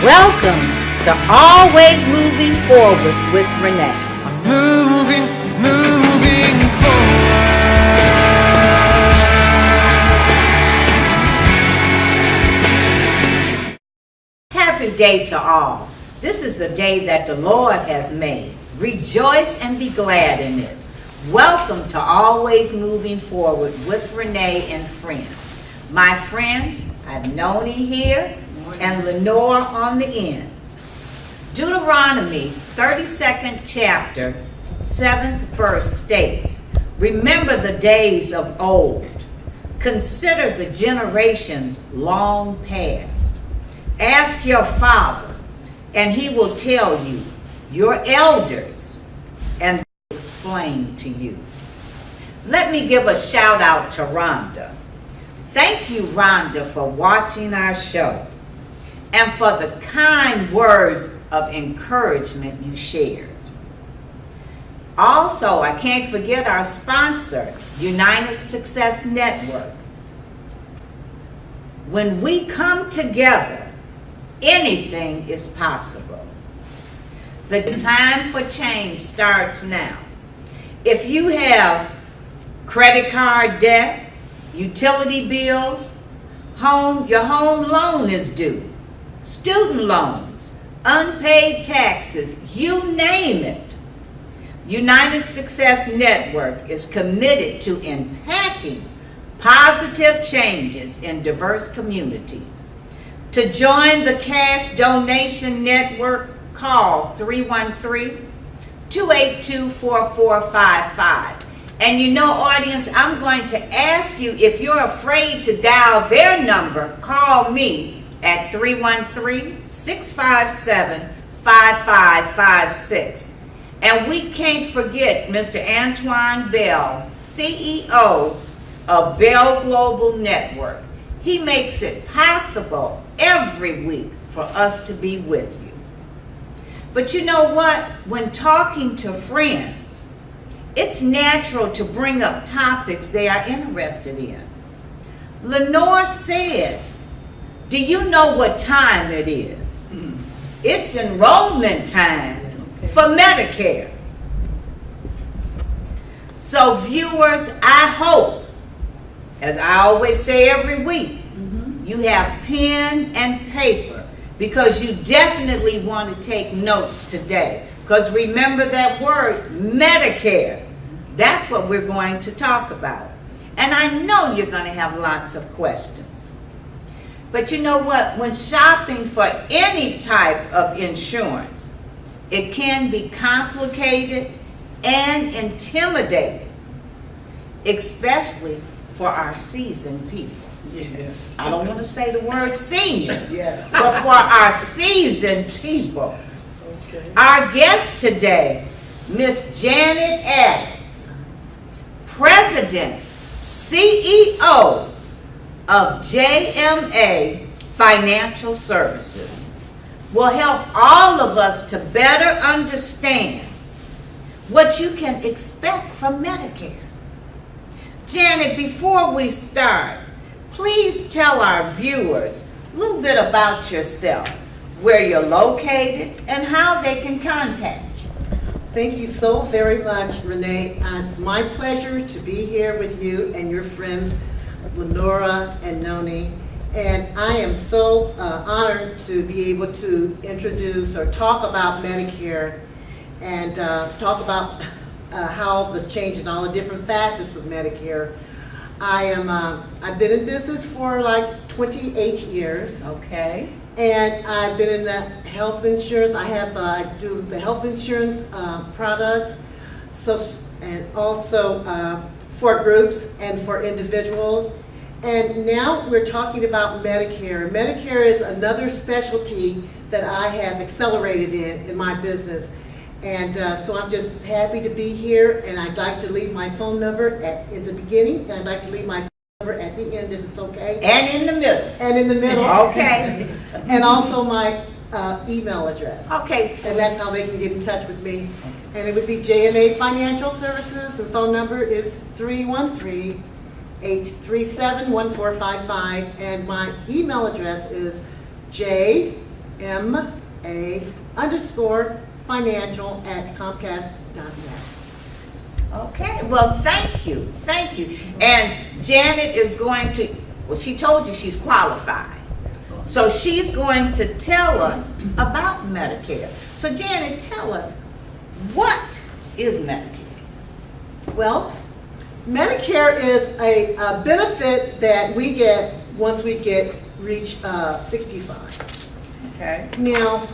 Welcome to Always Moving Forward with Renee. Moving forward. Happy day to all. This is the day that the Lord has made. Rejoice and be glad in it. Welcome to Always Moving Forward with Renee and friends. My friends, I've Noni here and Lenore on the end. Deuteronomy 32nd chapter, 7th verse states, "Remember the days of old. Consider the generations long past. Ask your father, and he will tell you, your elders, and they will explain to you." Let me give a shout out to Rhonda. Thank you, Rhonda, for watching our show and for the kind words of encouragement you shared. Also, I can't forget our sponsor, United Success Network. When we come together, anything is possible. The time for change starts now. If you have credit card debt, utility bills, your home loan is due, student loans, unpaid taxes, you name it. United Success Network is committed to impacting positive changes in diverse communities. To join the cash donation network, call 313-282-4455. And you know, audience, I'm going to ask you, if you're afraid to dial their number, call me at 313-657-5556. And we can't forget Mr. Antoine Bell, CEO of Bell Global Network. He makes it possible every week for us to be with you. But you know what? When talking to friends, it's natural to bring up topics they are interested in. Lenore said, "Do you know what time it is?" It's enrollment time for Medicare. So viewers, I hope, as I always say every week, you have pen and paper, because you definitely want to take notes today. Because remember that word, Medicare. That's what we're going to talk about. And I know you're going to have lots of questions. But you know what? When shopping for any type of insurance, it can be complicated and intimidating, especially for our seasoned people. Yes. I don't want to say the word senior, Yes. but for our seasoned people. Okay. Our guest today, Miss Janet Adams, President, CEO of JMA Financial Services, will help all of us to better understand what you can expect from Medicare. Janet, before we start, please tell our viewers a little bit about yourself, where you're located, and how they can contact you. Thank you so very much, Renee. It's my pleasure to be here with you and your friends, Lenora and Noni. And I am so honored to be able to introduce or talk about Medicare and talk about how the change in all the different facets of Medicare. I've been in business for like 28 years. Okay. And I've been in the health insurance. I do the health insurance products, and also for groups and for individuals. And now we're talking about Medicare. Medicare is another specialty that I have accelerated in my business. And so I'm just happy to be here, and I'd like to leave my phone number in the beginning, and I'd like to leave my phone number at the end if it's okay. And in the middle. And in the middle. Okay. And also my email address. Okay. And that's how they can get in touch with me. And it would be JMA Financial Services. The phone number is 313-837-1455. And my email address is ma_financial@comcast.net. Okay, well, thank you, thank you. And Janet is going to, well, she told you she's qualified. So she's going to tell us about Medicare. So Janet, tell us, what is Medicare? Well, Medicare is a benefit that we get once we reach 65. Okay. Now,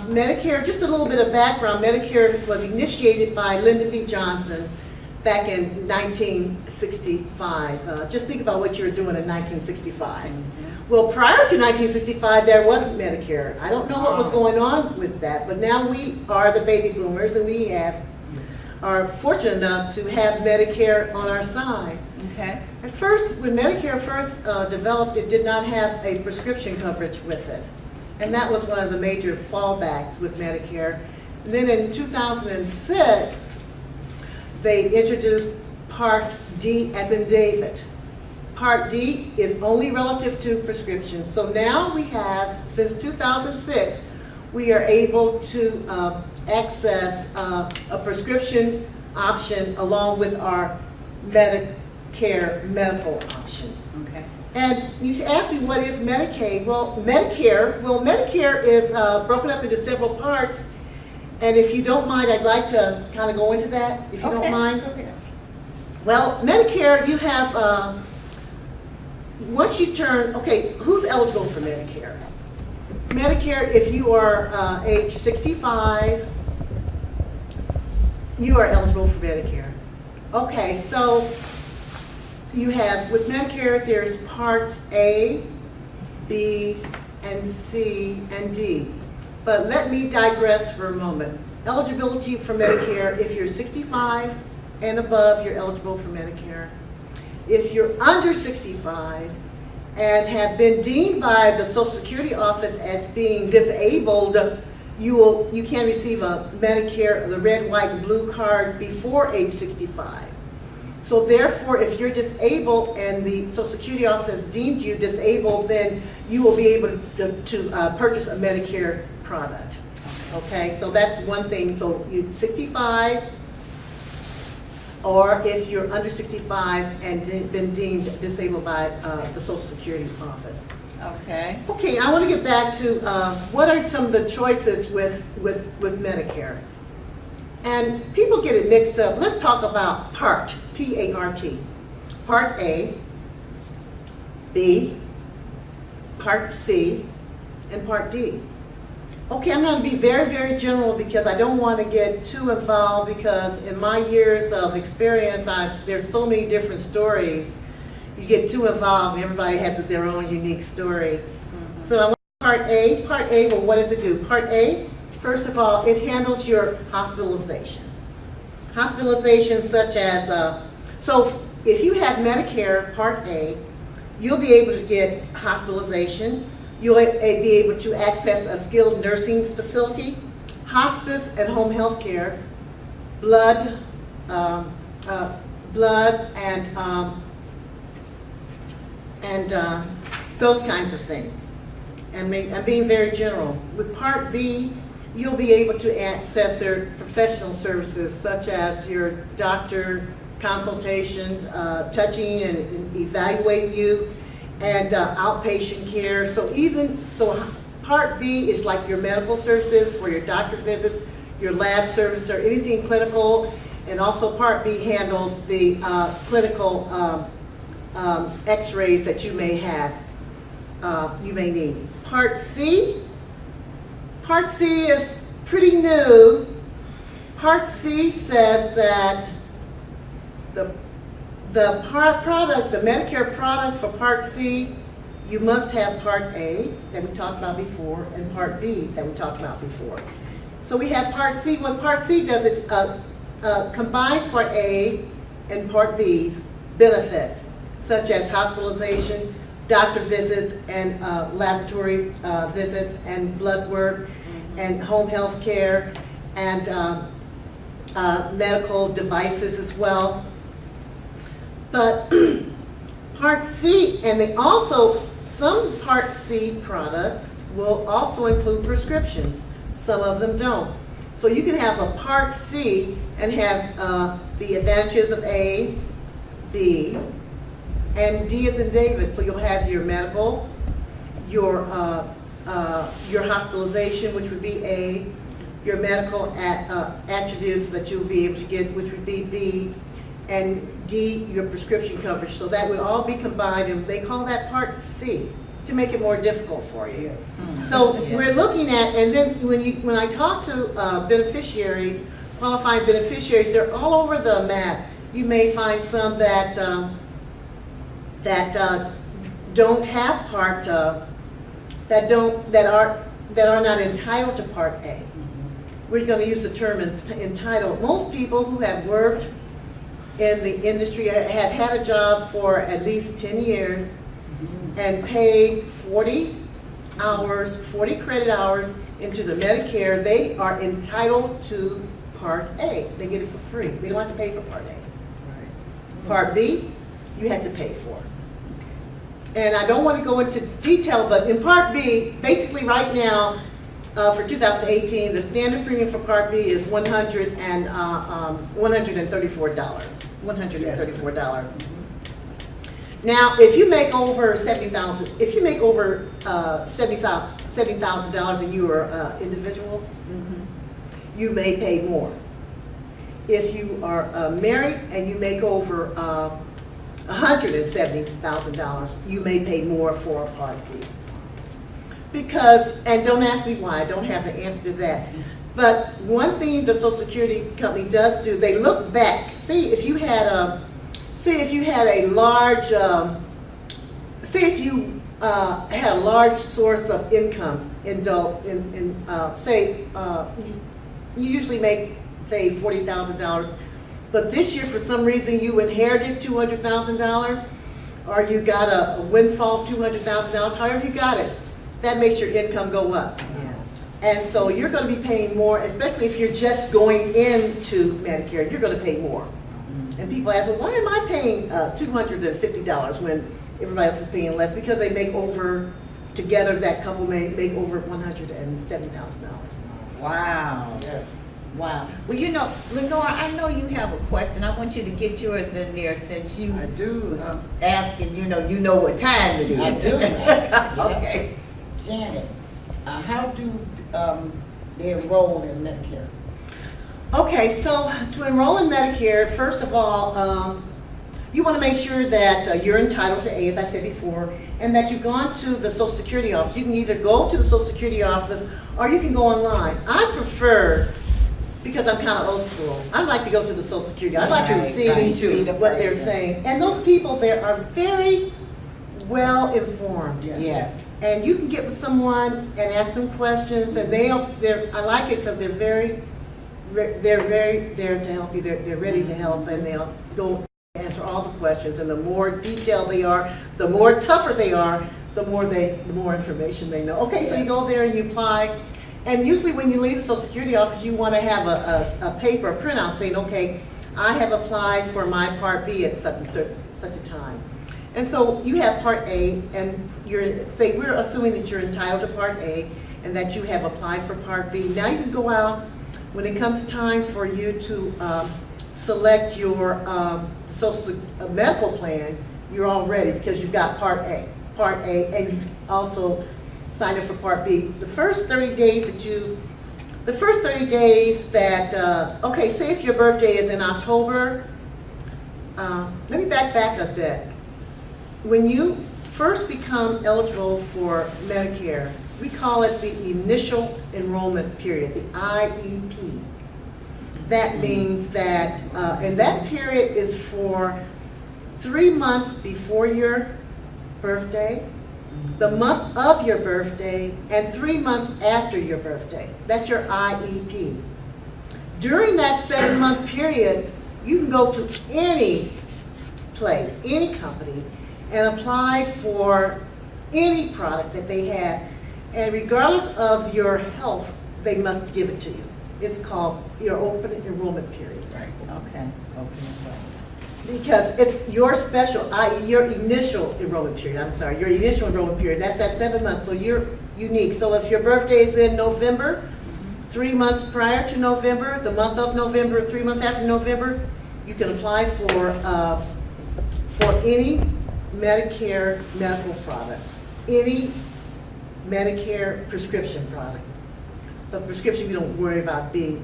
Medicare, just a little bit of background, Medicare was initiated by Lyndon B. Johnson back in 1965. Just think about what you were doing in 1965. Well, prior to 1965, there wasn't Medicare. I don't know what was going on with that, but now we are the baby boomers, and we are fortunate enough to have Medicare on our side. Okay. At first, when Medicare first developed, it did not have a prescription coverage with it. And that was one of the major fallbacks with Medicare. And then in 2006, they introduced Part D as in David. Part D is only relative to prescriptions. So now we have, since 2006, we are able to access a prescription option along with our Medicare medical option. Okay. And you asked me, what is Medicaid? Well, Medicare is broken up into several parts. And if you don't mind, I'd like to kind of go into that, if you don't mind. Okay. Well, Medicare, you have, once you turn, okay, who's eligible for Medicare? Medicare, if you are age 65, you are eligible for Medicare. Okay, so you have, with Medicare, there's Parts A, B, and C, and D. But let me digress for a moment. Eligibility for Medicare, if you're 65 and above, you're eligible for Medicare. If you're under 65 and have been deemed by the Social Security office as being disabled, you can receive a Medicare, the red, white, and blue card before age 65. So therefore, if you're disabled and the Social Security office has deemed you disabled, then you will be able to purchase a Medicare product. Okay, so that's one thing. So you're 65, or if you're under 65 and been deemed disabled by the Social Security office. Okay. Okay, I want to get back to what are some of the choices with Medicare. And people get it mixed up. Let's talk about Part, P-A-R-T. Part A, B, Part C, and Part D. Okay, I'm going to be very, very general because I don't want to get too involved, because in my years of experience, there's so many different stories. You get too involved and everybody has their own unique story. Mm-hmm. So I want Part A. Part A, well, what does it do? Part A, first of all, it handles your hospitalization. Hospitalization such as, so if you have Medicare Part A, you'll be able to get hospitalization. You'll be able to access a skilled nursing facility, hospice and home health care, blood and those kinds of things. And I'm being very general. With Part B, you'll be able to access their professional services, such as your doctor consultation, touching and evaluating you, and outpatient care. So Part B is like your medical services for your doctor visits, your lab service, or anything clinical. And also Part B handles the clinical x-rays that you may have, you may need. Part C is pretty new. Part C says that the Medicare product for Part C, you must have Part A that we talked about before and Part B that we talked about before. So we have Part C. What Part C does, it combines Part A and Part B's benefits, such as hospitalization, doctor visits, and laboratory visits, and blood work, and home health care, and medical devices as well. But Part C, and they also, some Part C products will also include prescriptions. Some of them don't. So you can have a Part C and have the advantages of A, B, and D as in David. So you'll have your medical, your hospitalization, which would be A, your medical attributes that you'll be able to get, which would be B, and D, your prescription coverage. So that would all be combined, and they call that Part C to make it more difficult for you. Yes. So we're looking at, and then when I talk to beneficiaries, qualified beneficiaries, they're all over the map. You may find some that don't have Part that are not entitled to Part A. We're going to use the term entitled. Most people who have worked in the industry have had a job for at least 10 years and paid 40 credit hours into the Medicare. They are entitled to Part A. They get it for free. They don't have to pay for Part A. Right. Part B, you have to pay for. And I don't want to go into detail, but in Part B, basically right now, for 2018, the standard premium for Part B is $134. $134. Now, if you make over $70,000, if you make over $70,000 and you are an individual, you may pay more. If you are married and you make over $170,000, you may pay more for Part B. Because, and don't ask me why, I don't have the answer to that. But one thing the Social Security company does do, they look back. See if you had a large, had a large source of income you usually make, say, $40,000, but this year for some reason you inherited $200,000, or you got a windfall of $200,000, however you got it, that makes your income go up. Yes. And so you're going to be paying more, especially if you're just going into Medicare, you're going to pay more. And people ask, well, why am I paying $250 when everybody else is paying less? Because they make over, together that couple may make over $170,000. Wow. Yes. Wow. Well, you know, Lenore, I know you have a question. I want you to get yours in there since you I do. was asking, you know what time it is. I do. Okay. Janet, how do they enroll in Medicare? Okay, so to enroll in Medicare, first of all, you want to make sure that you're entitled to A, as I said before, and that you've gone to the Social Security office. You can either go to the Social Security office or you can go online. I prefer, because I'm kind of old school, I'd like to go to the Social Security. I'd like to Right, see right. See the what they're person. saying. And those people there are very well informed. Yes. And you can get with someone and ask them questions, and I like it because they're very there to help you. They're ready to help, and they'll go answer all the questions. And the more detailed they are, the more tougher they are, the more information they know. Okay, so you go there and you apply. And usually when you leave the Social Security office, you want to have a paper, a printout saying, okay, I have applied for my Part B at such a time. And so you have Part A, and we're assuming that you're entitled to Part A and that you have applied for Part B. Now you can go out when it comes time for you to select your medical plan. You're all ready because you've got Part A, and you've also signed up for Part B. The first 30 days okay, say if your birthday is in October, let me back a bit. When you first become eligible for Medicare, we call it the initial enrollment period, the IEP. That means that, and that period is for 3 months before your birthday, the month of your birthday, and 3 months after your birthday. That's your IEP. During that 7-month period, you can go to any place, any company, and apply for any product that they have. And regardless of your health, they must give it to you. It's called your open enrollment period. Right. Okay. Because it's your your initial enrollment period, your initial enrollment period, that's that 7 months, so you're unique. So if your birthday is in November, 3 months prior to November, the month of November, 3 months after November, you can apply for any Medicare medical product, any Medicare prescription product. But prescription, we don't worry about being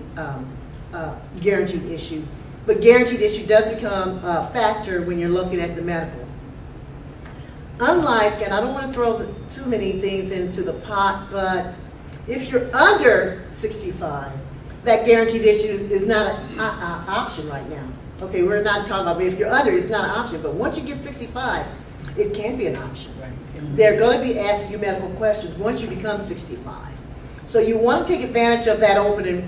guaranteed issue. But guaranteed issue does become a factor when you're looking at the medical. Unlike, and I don't want to throw too many things into the pot, but if you're under 65, that guaranteed issue is not an option right now. Okay, we're not talking about, but if you're under, it's not an option. But once you get 65, it can be an option. They're going to be asking you medical questions once you become 65. So you want to take advantage of that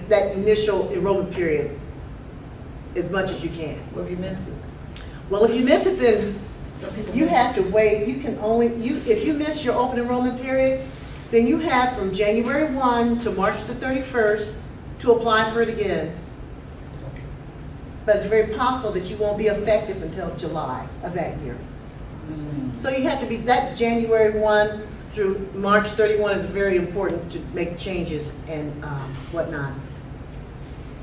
that initial enrollment period as much as you can. What if you miss it? Well, if you miss it, then Some people you miss have to wait. You can only, if you miss your open enrollment period, then you have from January 1 to March the 31st to apply for it again. But it's very possible that you won't be effective until July of that year. So you have to be, that January 1 through March 31 is very important to make changes and whatnot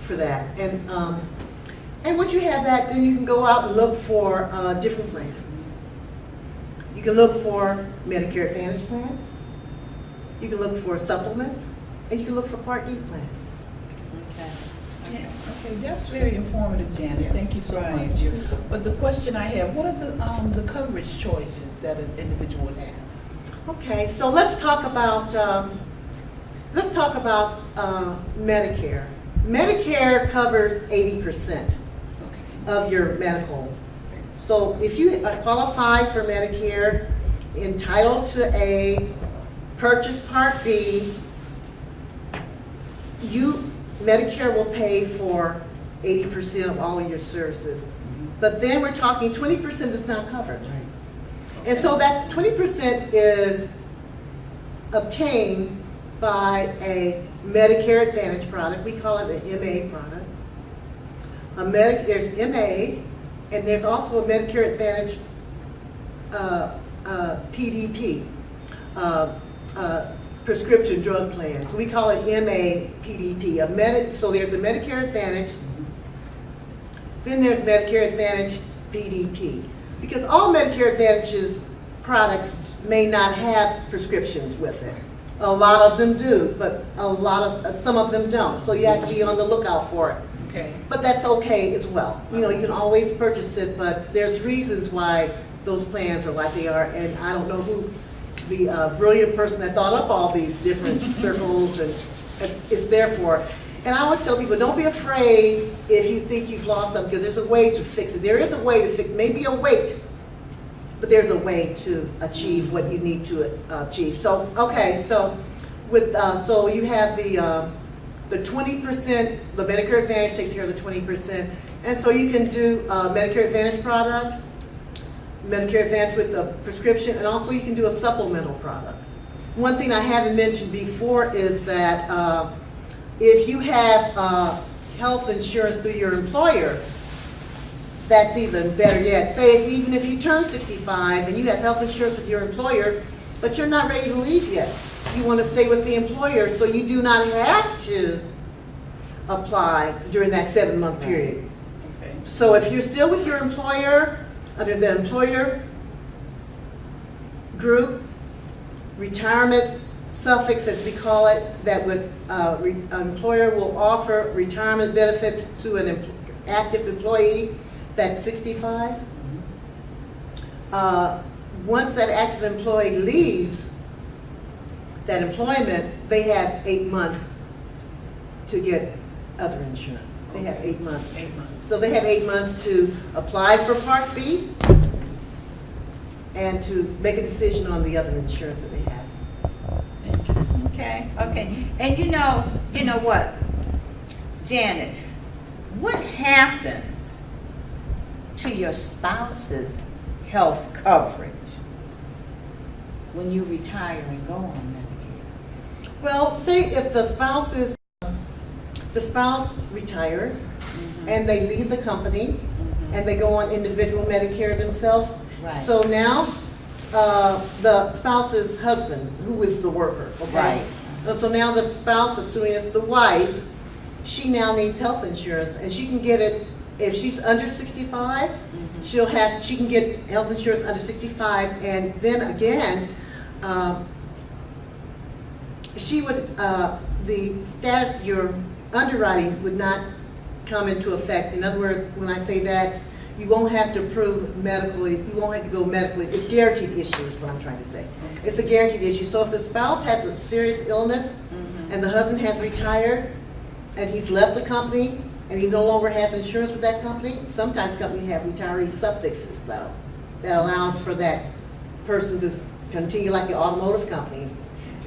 for that. And once you have that, then you can go out and look for different plans. You can look for Medicare Advantage plans. You can look for supplements, and you can look for Part D plans. Okay. Okay, that's very informative, Janet. Yes. Thank you so Right. much. Yes. But the question I have, what are the coverage choices that an individual would have? Okay, so let's talk about Medicare. Medicare covers 80% of your medical. So if you qualify for Medicare, entitled to a purchase Part B, Medicare will pay for 80% of all of your services. But then we're talking 20% that's not covered. And so that 20% is obtained by a Medicare Advantage product. We call it an MA product. There's MA, and there's also a Medicare Advantage PDP, prescription drug plan. So we call it MA PDP. So there's a Medicare Advantage, then there's Medicare Advantage PDP. Because all Medicare Advantage's products may not have prescriptions with it. A lot of them do, but some of them don't. So you have to be on the lookout for it. Okay. But that's okay as well. You know, you can always purchase it, but there's reasons why those plans are like they are, and I don't know who the brilliant person that thought up all these different circles and it's there for. And I always tell people, don't be afraid if you think you've lost something, because there's a way to fix it. There is a way to fix, maybe a weight, but there's a way to achieve what you need to achieve. So, okay, so so you have the 20%, the Medicare Advantage takes care of the 20%, and so you can do a Medicare Advantage product, Medicare Advantage with a prescription, and also you can do a supplemental product. One thing I haven't mentioned before is that if you have health insurance through your employer, that's even better yet. Say even if you turn 65 and you have health insurance with your employer, but you're not ready to leave yet. You want to stay with the employer, so you do not have to apply during that 7-month period. Okay. So if you're still with your employer, under the employer group, retirement suffix, as we call it, that would employer will offer retirement benefits to an active employee that's 65. Once that active employee leaves that employment, they have 8 months to get other insurance. They have 8 months. 8 months. So they have 8 months to apply for Part B and to make a decision on the other insurance that they have. Thank you. Okay. And you know what, Janet, what happens to your spouse's health coverage when you retire and go on Medicare? Well, say if the spouse retires and they leave the company, and they go on individual Medicare themselves. Right. So now, the spouse's husband, who is the worker, okay? So now the spouse, assuming it's the wife, she now needs health insurance, and she can get it, if she's under 65, she can get health insurance under 65, and then again, she would, the status, your underwriting would not come into effect. In other words, when I say that, you won't have to prove medically, you won't have to go medically, it's guaranteed issue is what I'm trying to say. It's a guaranteed issue. So if the spouse has a serious illness and the husband has retired and he's left the company and he no longer has insurance with that company, sometimes companies have retiree suffixes though, that allows for that person to continue, like the automotive companies.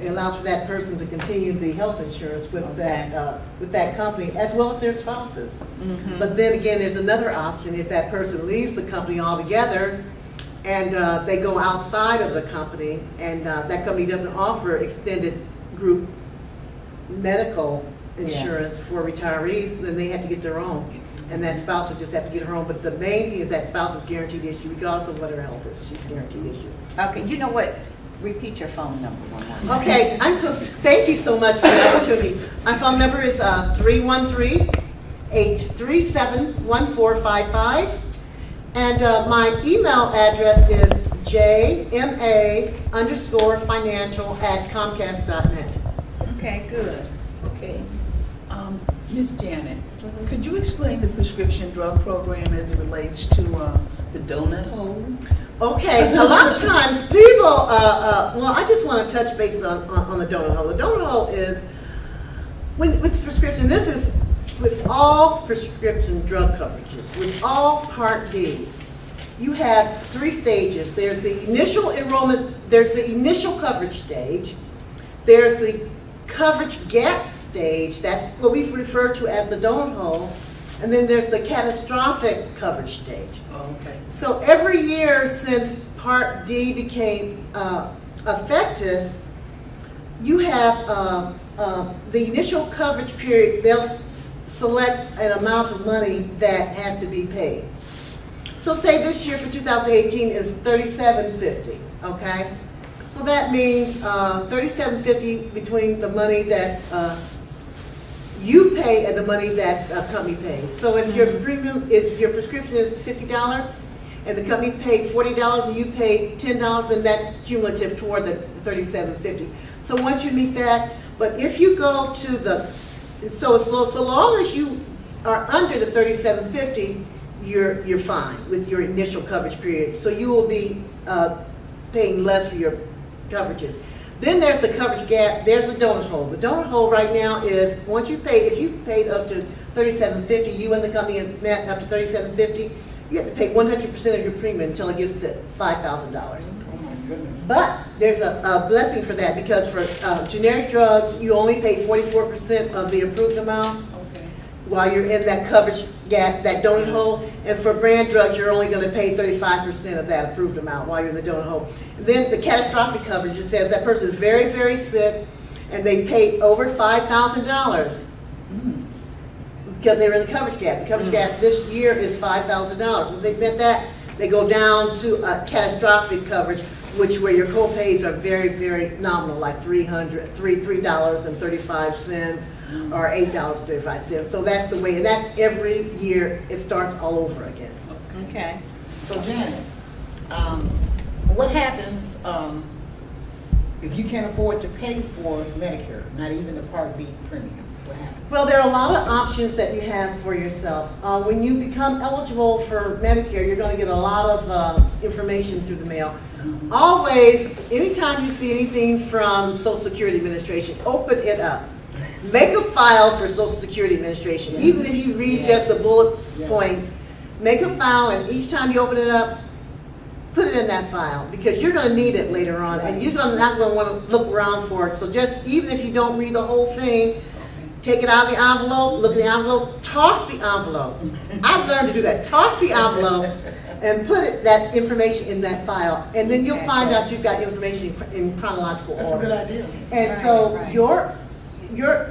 It allows for that person to continue the health insurance with that company, as well as their spouses. But then again, there's another option if that person leaves the company altogether and they go outside of the company and that company doesn't offer extended group medical insurance for retirees, then they have to get their own. And that spouse will just have to get her own. But the main thing is that spouse is guaranteed issue, regardless of what her health is, she's guaranteed issue. Okay, you know what? Repeat your phone number one more time. Okay, thank you so much for the opportunity. My phone number is 313-837-1455. And my email address is jma_financial@comcast.net. Okay, good. Okay. Ms. Janet, could you explain the prescription drug program as it relates to the donut hole? Okay, a lot of times people, well, I just want to touch base on the donut hole. The donut hole is, with prescription, this is with all prescription drug coverages, with all Part Ds, you have 3 stages. There's the initial enrollment, there's the initial coverage stage, there's the coverage gap stage, that's what we refer to as the donut hole, and then there's the catastrophic coverage stage. Oh, okay. So every year since Part D became effective, you have the initial coverage period, they'll select an amount of money that has to be paid. So say this year for 2018 is $37.50, okay? So that means $37.50 between the money that you pay and the money that company pays. So if your premium, if your prescription is $50 and the company paid $40 and you pay $10, then that's cumulative toward the $37.50. So once you meet that, but if you go to the, so long as you are under the $37.50, you're fine with your initial coverage period. So you will be paying less for your coverages. Then there's the coverage gap, there's the donut hole. The donut hole right now is, once you pay, if you paid up to $37.50, you and the company have met up to $37.50, you have to pay 100% of your premium until it gets to $5,000. Oh my goodness. But there's a blessing for that, because for generic drugs, you only pay 44% of the approved amount Okay. while you're in that coverage gap, that donut hole. And for brand drugs, you're only going to pay 35% of that approved amount while you're in the donut hole. And then the catastrophic coverage, it says that person is very, very sick and they paid over $5,000 because they were in the coverage gap. The coverage gap this year is $5,000. Once they met that, they go down to a catastrophic coverage, where your co-pays are very, very nominal, like $3.35 or $8.35. So that's the way, and that's every year. It starts all over again. Okay. So Janet, what happens if you can't afford to pay for Medicare, not even the Part B premium? What happens? Well, there are a lot of options that you have for yourself. When you become eligible for Medicare, you're going to get a lot of information through the mail. Always, anytime you see anything from Social Security Administration, open it up. Make a file for Social Security Administration. Yes. Even if you read Yes. just the bullet Yes. points, make a file, and each time you open it up, put it in that file, because you're going to need it later on, and you're not going to want to look around for it. So just, even if you don't read the whole thing, take it out of the envelope, look at the envelope, toss the envelope. I've learned to do that. Toss the envelope and put that information in that file, and then you'll find out you've got information in chronological order. That's a good idea. And Right, so right.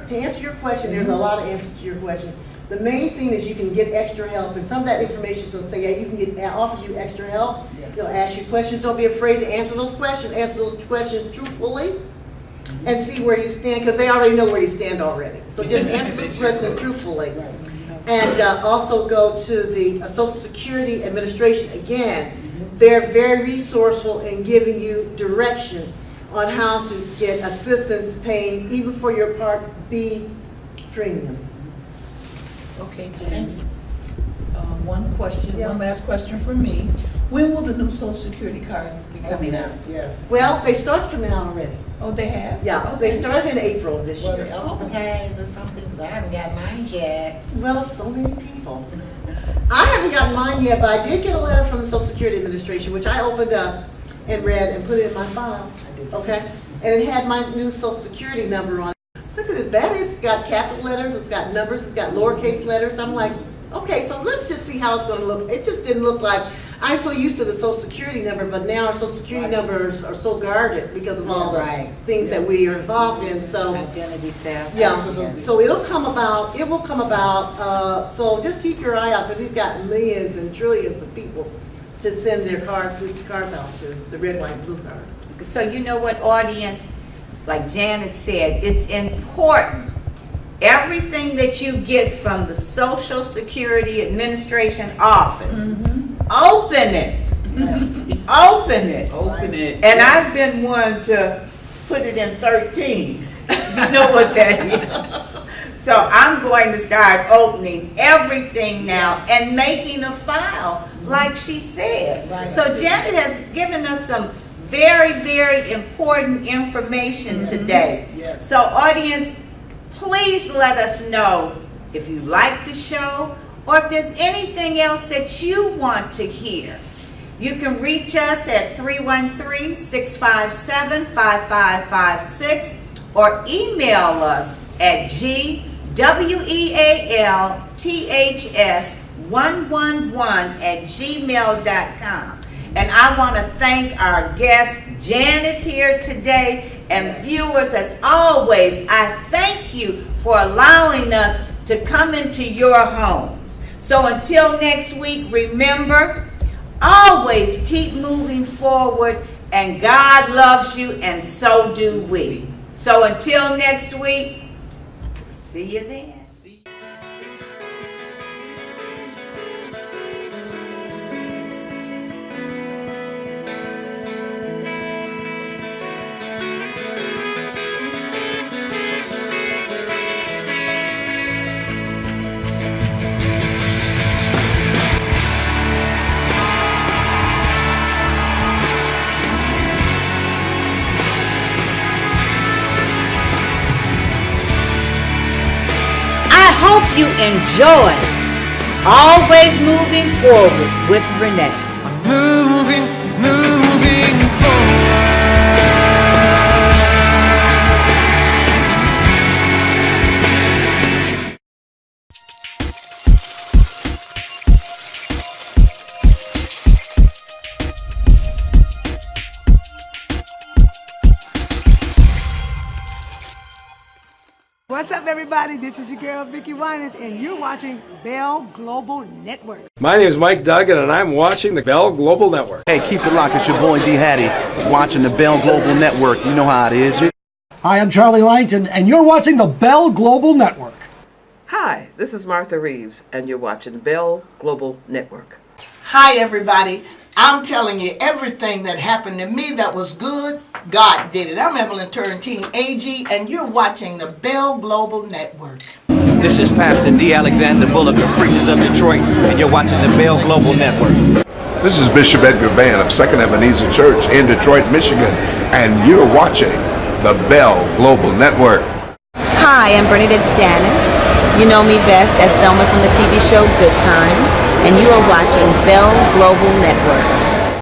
to answer your question, there's a lot of answers to your question. The main thing is you can get extra help, and some of that information is going to say, yeah, you can get, offers you extra help. Yes. They'll ask you questions. Don't be afraid to answer those questions. Answer those questions truthfully and see where you stand, because they already know where you stand already. So just answer the question truthfully. Right. And also go to the Social Security Administration. Again, they're very resourceful in giving you direction on how to get assistance paying even for your Part B premium. Okay, Jan. One question, Yeah. one last question from me. When will the new Social Security cards be coming out? Yes. Well, they started coming out already. Oh, they have? Yeah, Okay. they started in April of this Well, year. they advertise or something, but I haven't got mine yet. Well, so many people. I haven't gotten mine yet, but I did get a letter from the Social Security Administration, which I opened up and read and put it in my file. I did. Okay? And it had my new Social Security number on it. So I said, is that it? It's got capital letters, it's got numbers, it's got lowercase letters. I'm like, okay, so let's just see how it's going to look. It just didn't look like, I'm so used to the Social Security number, but now our Social Security numbers are so guarded because of all the Right. things that we are involved in. So Identity theft. yeah, Absolutely. so it will come about, so just keep your eye out, because he's got millions and trillions of people to send their cars out to, the red, white, and blue card. So you know what, audience, like Janet said, it's important. Everything that you get from the Social Security Administration office, open it. Open it. Open it. And I've been one to put it in 13. You know what that is. So I'm going to start opening everything now and making a file, like she said. Right. So Janet has given us some very, very important information today. Yes. So audience, please let us know if you like the show or if there's anything else that you want to hear. You can reach us at 313-657-5556 or email us at gwealths111@gmail.com. And I want to thank our guest, Janet, here today, and viewers, as always, I thank you for allowing us to come into your homes. So until next week, remember, always keep moving forward, and God loves you, and so do we. So until next week, see you then. I hope you enjoy Always Moving Forward with Renee. Moving forward. What's up, everybody? This is your girl, Vicki Winans, and you're watching Bell Global Network. My name is Mike Duggan, and I'm watching the Bell Global Network. Hey, keep it locked. It's your boy D. Hattie watching the Bell Global Network. You know how it is. Hi, I'm Charlie Langton, and you're watching the Bell Global Network. Hi, this is Martha Reeves, and you're watching Bell Global Network. Hi, everybody. I'm telling you, everything that happened to me that was good, God did it. I'm Evelyn Turrentine, AG, and you're watching the Bell Global Network. This is Pastor D. Alexander Bullock of Preachers of Detroit, and you're watching the Bell Global Network. This is Bishop Edgar Van of Second Ebenezer Church in Detroit, Michigan, and you're watching the Bell Global Network. Hi, I'm Bernadette Stanis. You know me best as Thelma from the TV show Good Times, and you are watching Bell Global Network.